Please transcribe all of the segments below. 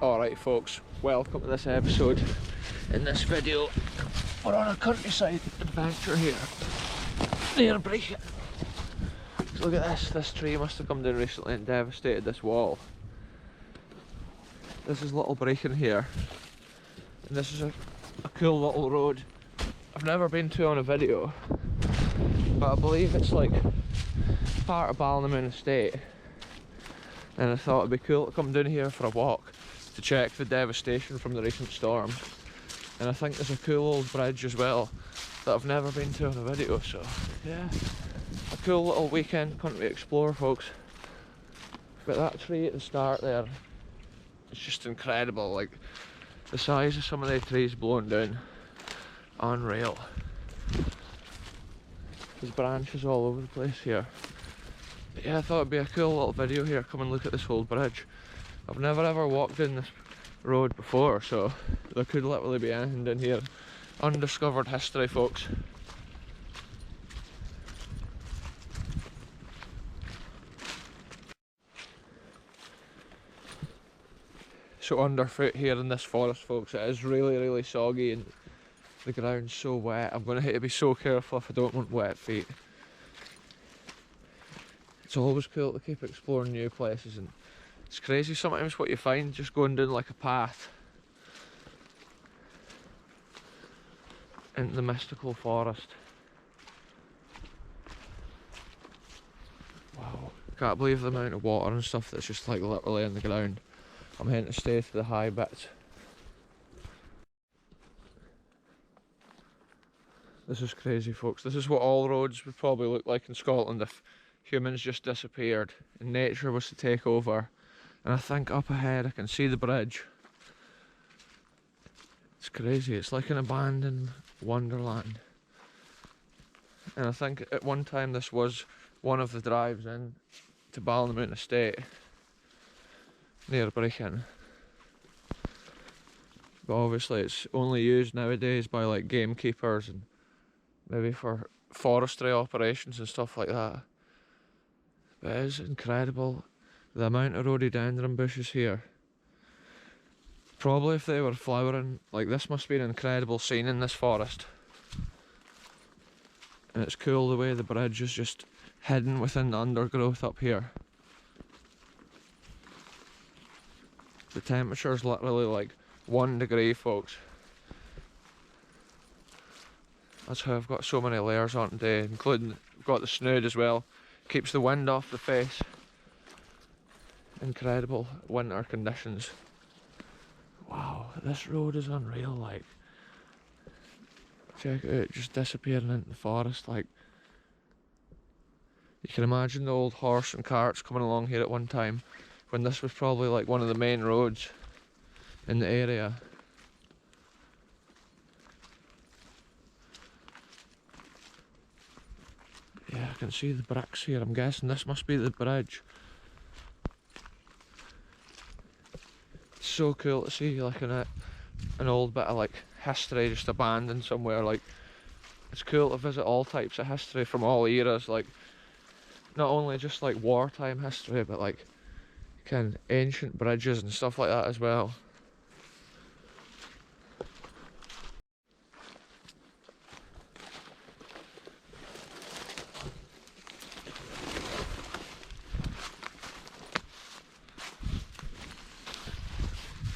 Alright folks, welcome to this episode. In this video, we're on a countryside adventure here, near Brechin. So look at this tree must have come down recently and devastated this wall. This is Little Brechin here, and this is a cool little road I've never been to on a video, but I believe it's like part of Balnamoon Estate, and I thought it'd be cool to come down here for a walk to check the devastation from the recent storm. And I think there's a cool old bridge as well that I've never been to on a video, so yeah, a cool little weekend country explore folks. But that tree at the start there, it's just incredible, like the size of some of the trees blown down, unreal. There's branches all over the place here. But yeah, I thought it'd be a cool little video here, come and look at this old bridge. I've never ever walked down this road before, so there could literally be anything down here. Undiscovered history, folks. So underfoot here in this forest, folks, it is really soggy and the ground's so wet. I'm going to have to be so careful if I don't want wet feet. It's always cool to keep exploring new places, and it's crazy sometimes what you find just going down like a path into the mystical forest. Wow, can't believe the amount of water and stuff that's just like literally in the ground. I'm heading to stay to the high bits. This is crazy folks, this is what all roads would probably look like in Scotland if humans just disappeared and nature was to take over. And I think up ahead I can see the bridge. It's crazy, it's like an abandoned wonderland. And I think at one time this was one of the drives in to Balnamoon Estate, near Brechin. But obviously it's only used nowadays by like gamekeepers and maybe for forestry operations and stuff like that. But it is incredible the amount of rhododendron bushes here. Probably if they were flowering, like this must be an incredible scene in this forest. And it's cool the way the bridge is just hidden within the undergrowth up here. The temperature's literally like 1 degree, folks. That's how I've got so many layers on today, including I've got the snood as well. Keeps the wind off the face. Incredible winter conditions. Wow, this road is unreal, like. Check it out, just disappearing into the forest, like. You can imagine the old horse and carts coming along here at one time, when this was probably like one of the main roads in the area. Yeah, I can see the bricks here, I'm guessing this must be the bridge. So cool to see like an old bit of like history just abandoned somewhere. Like, it's cool to visit all types of history from all eras, like not only just like wartime history but like kind of ancient bridges and stuff like that as well.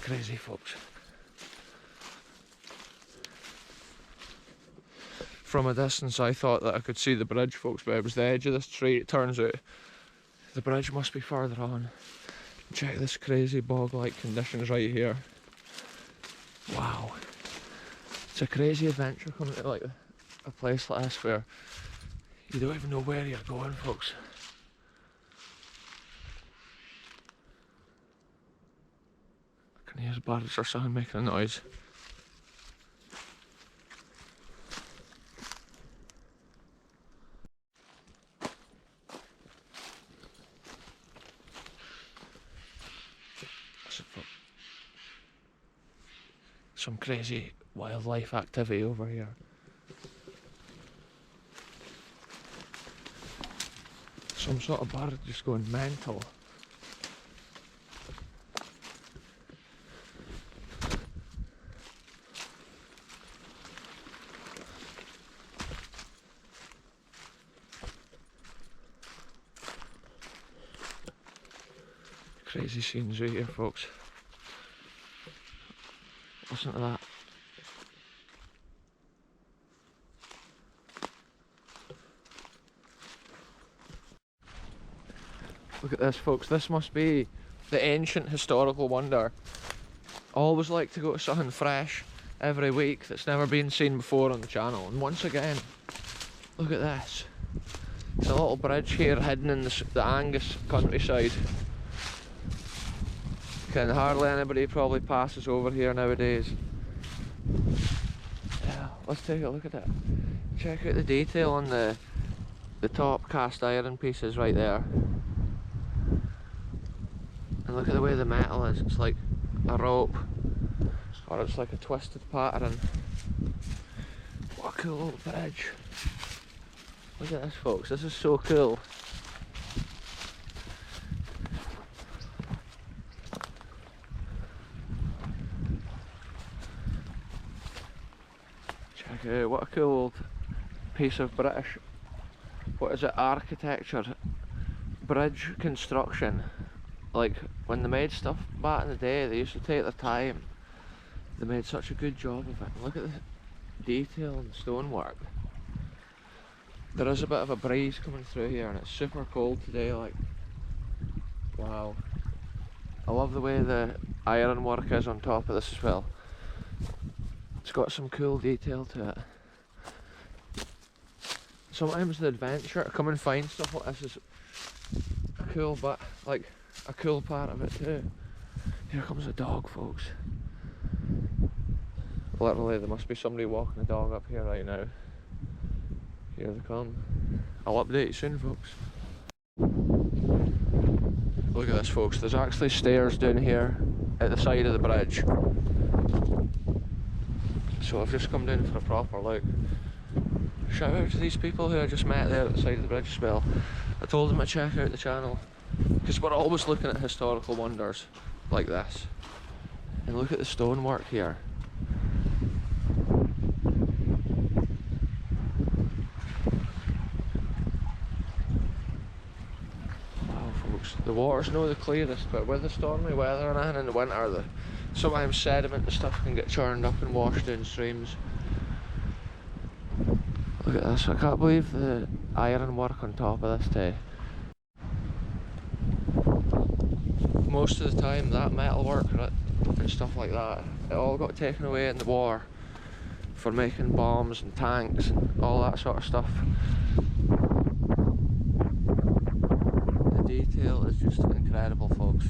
Crazy folks. From a distance I thought that I could see the bridge, folks, but it was the edge of this tree. It turns out the bridge must be further on. Check this crazy bog-like conditions right here. Wow. It's a crazy adventure coming to like a place like this where you don't even know where you're going, folks. I can hear birds or something making a noise. Some crazy wildlife activity over here. Some sort of bird just going mental. Crazy scenes right here, folks. Listen to that. Look at this, folks. This must be the ancient historical wonder. I always like to go to something fresh every week that's never been seen before on the channel. And once again, look at this. There's a little bridge here hidden in the Angus countryside. And hardly anybody probably passes over here nowadays. Yeah, let's take a look at it. Check out the detail on the top cast iron pieces right there. And look at the way the metal is. It's like a rope, or it's like a twisted pattern. What a cool little bridge. Look at this, folks. This is so cool. Check it out. What a cool old piece of British, what is it, architecture, bridge construction. Like, when they made stuff back in the day, they used to take their time. They made such a good job of it. Look at the detail and the stonework. There is a bit of a breeze coming through here and it's super cold today, like, wow. I love the way the ironwork is on top of this as well. It's got some cool detail to it. Sometimes the adventure to come and find stuff like this is a cool bit, like, a cool part of it too. Here comes a dog, folks. Literally, there must be somebody walking a dog up here right now. Here they come. I'll update you soon, folks. Look at this, folks. There's actually stairs down here at the side of the bridge. So I've just come down for a proper look. Shout out to these people who I just met there at the side of the bridge as well. I told them to check out the channel, because we're always looking at historical wonders like this. And look at the stonework here. Wow, folks, the water's not the clearest, but with the stormy weather and anything in the winter, sometimes sediment and stuff can get churned up and washed down streams. Look at this, I can't believe the ironwork on top of this too. Most of the time that metalwork and stuff like that, it all got taken away in the war for making bombs and tanks and all that sort of stuff. The detail is just incredible, folks.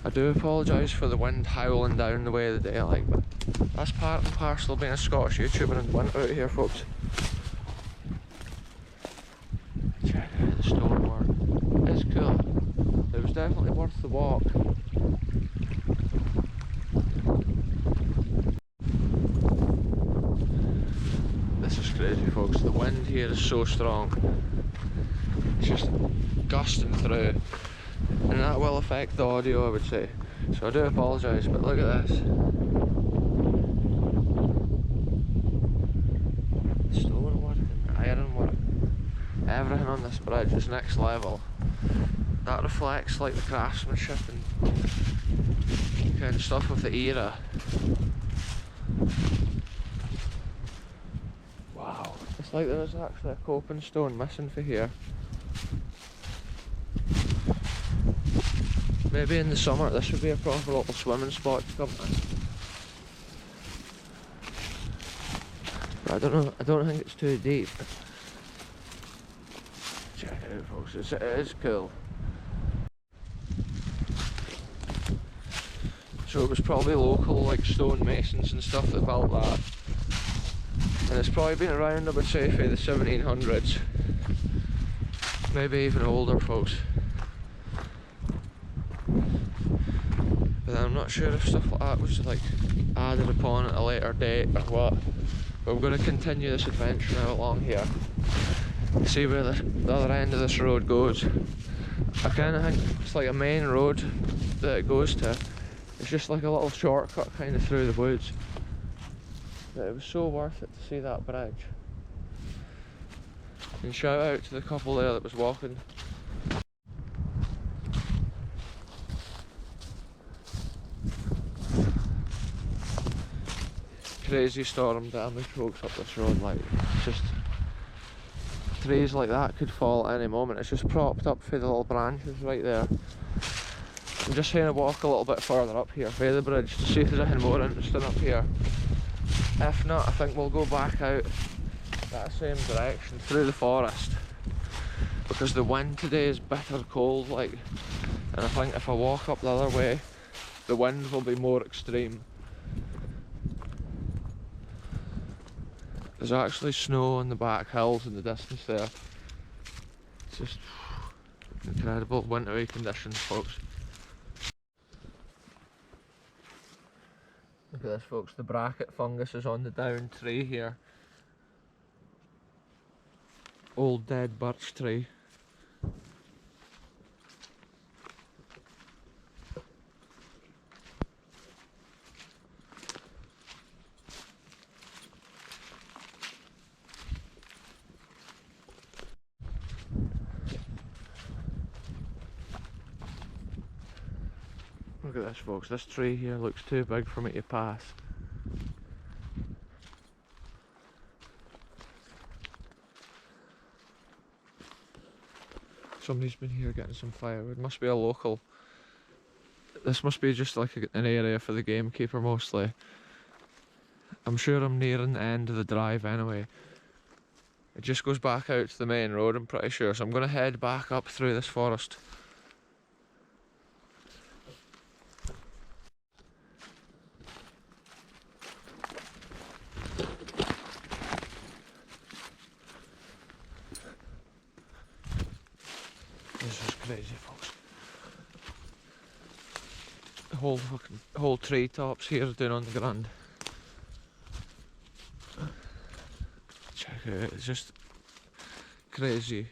I do apologise for the wind howling down the way of the day, like, but that's part and parcel of being a Scottish YouTuber in the winter out here, folks. Check out the stonework. It's cool. It was definitely worth the walk. This is crazy, folks. The wind here is so strong. It's just gusting through. And that will affect the audio, I would say. So I do apologise, but look at this. Stonework and ironwork. Everything on this bridge is next level. That reflects like the craftsmanship and kind of stuff of the era. Wow, it's like there is actually a coping stone missing for here. Maybe in the summer this would be a proper little swimming spot to come to. But I don't know, I don't think it's too deep. Check it out, folks, it is cool. So it was probably local, like, stonemasons and stuff that built that. And it's probably been around, I would say, for the 1700s. Maybe even older, folks. But I'm not sure if stuff like that was like added upon at a later date or what. But we're going to continue this adventure now along here. See where the other end of this road goes. I kind of think it's like a main road that it goes to. It's just like a little shortcut kind of through the woods. But it was so worth it to see that bridge. And shout out to the couple there that was walking. Crazy storm damage folks up this road, like just trees like that could fall at any moment. It's just propped up for the little branches right there. I'm just trying to walk a little bit further up here by the bridge to see if there's anything more interesting up here. If not, I think we'll go back out that same direction through the forest, because the wind today is bitter cold, like, and I think if I walk up the other way the wind will be more extreme. There's actually snow on the back hills in the distance there. It's just incredible wintry conditions, folks. Look at this, folks, the bracket fungus is on the down tree here. Old dead birch tree. Look at this, folks, this tree here looks too big for me to pass. Somebody's been here getting some firewood. Must be a local. This must be just like an area for the gamekeeper mostly. I'm sure I'm nearing the end of the drive anyway. It just goes back out to the main road, I'm pretty sure, so I'm going to head back up through this forest. This is crazy, folks. The whole tree tops here down on the ground. Check it out, it's just crazy.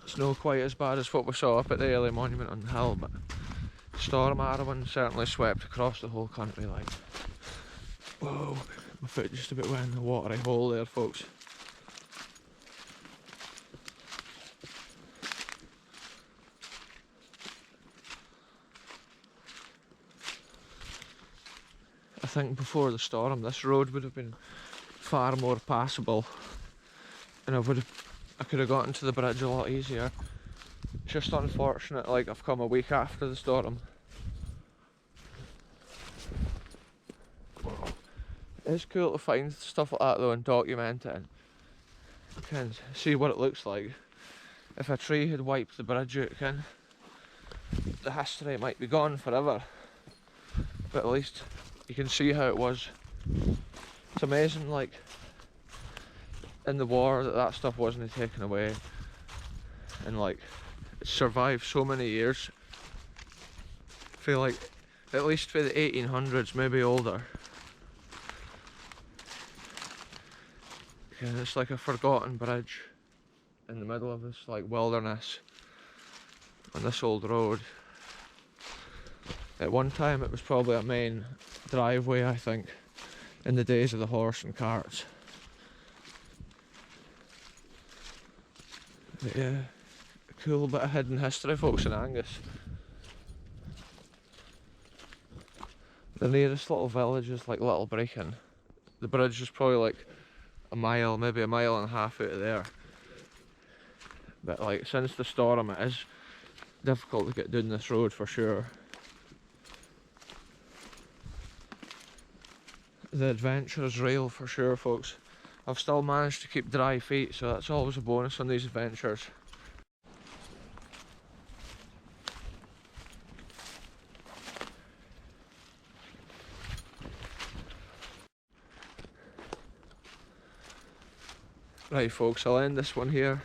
It's not quite as bad as what we saw up at the early monument on the hill, but Storm Arwen certainly swept across the whole country, like. Whoa, my foot just about went in the watery hole there, folks. I think before the storm this road would have been far more passable, and I could have gotten to the bridge a lot easier. It's just unfortunate, like, I've come a week after the storm. It's cool to find stuff like that though and document it and kind of see what it looks like. If a tree had wiped the bridge out, the history might be gone forever, but at least you can see how it was. It's amazing, like, in the war that stuff wasn't taken away, and like it survived so many years. I feel like at least for the 1800s, maybe older. And it's like a forgotten bridge in the middle of this like wilderness on this old road. At one time it was probably a main driveway, I think, in the days of the horse and carts. But yeah, a cool bit of hidden history, folks, in Angus. The nearest little village is like Little Brechin. The bridge is probably like a mile, maybe a mile and a half out of there. But like, since the storm, it is difficult to get down this road for sure. The adventure is real for sure, folks. I've still managed to keep dry feet, so that's always a bonus on these adventures. Right, folks, I'll end this one here.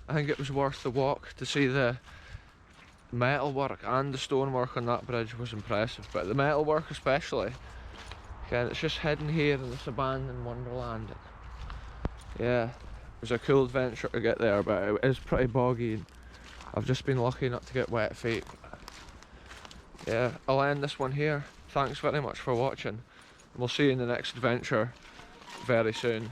I think it was worth the walk to see the metalwork and the stonework on that bridge was impressive, but the metalwork especially. Again, it's just hidden here in this abandoned wonderland. Yeah, it was a cool adventure to get there, but it is pretty boggy, and I've just been lucky not to get wet feet. Yeah, I'll end this one here. Thanks very much for watching. We'll see you in the next adventure very soon.